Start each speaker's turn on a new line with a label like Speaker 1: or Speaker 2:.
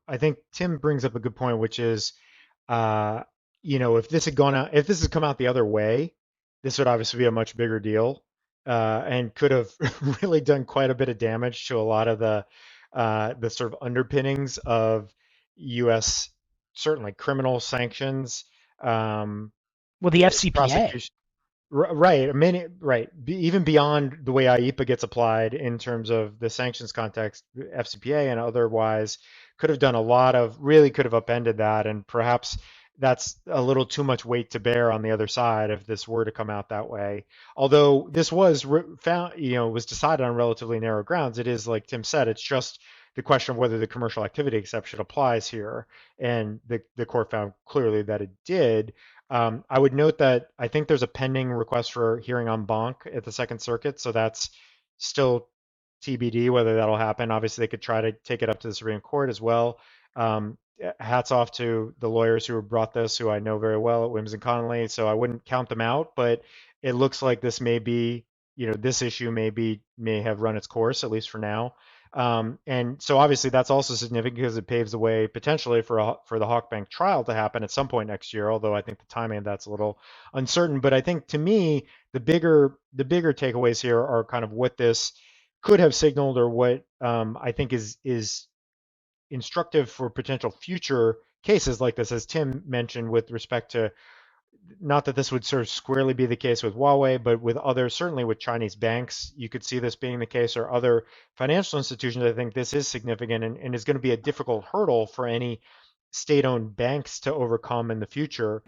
Speaker 1: I think Tim brings up a good point, which is, uh, if this had gone out, if this had come out the other way, this would obviously be a much bigger deal, and could have really done quite a bit of damage to a lot of the sort of underpinnings of U.S. certainly criminal sanctions, um,
Speaker 2: Well, the FCPA.
Speaker 1: prosecution. Right. Right. Even beyond the way IEPA gets applied in terms of the sanctions context, FCPA and otherwise could have done a lot of, really could have upended that. And perhaps that's a little too much weight to bear on the other side if this were to come out that way. Although this was found, was decided on relatively narrow grounds. It is, like Tim said, it's just the question of whether the commercial activity exception applies here. And the court found clearly that it did. I would note that I think there's a pending request for hearing en banc at the Second Circuit, so that's still TBD whether that'll happen. Obviously, they could try to take it up to the Supreme Court as well. Hats off to the lawyers who brought this, who I know very well at Williams and Connolly, so I wouldn't count them out, but it looks like this may be, this issue may have run its course, at least for now. And so obviously that's also significant because it paves the way potentially for the Halkbank trial to happen at some point next year. Although I think the timing of that's a little uncertain. But I think to me the bigger takeaways here are kind of what this could have signaled, or what I think is instructive for potential future cases like this, as Tim mentioned, with respect to, not that this would sort of squarely be the case with Huawei, but with other, certainly with Chinese banks, you could see this being the case, or other financial institutions. I think this is significant, and is going to be a difficult hurdle for any state-owned banks to overcome in the future.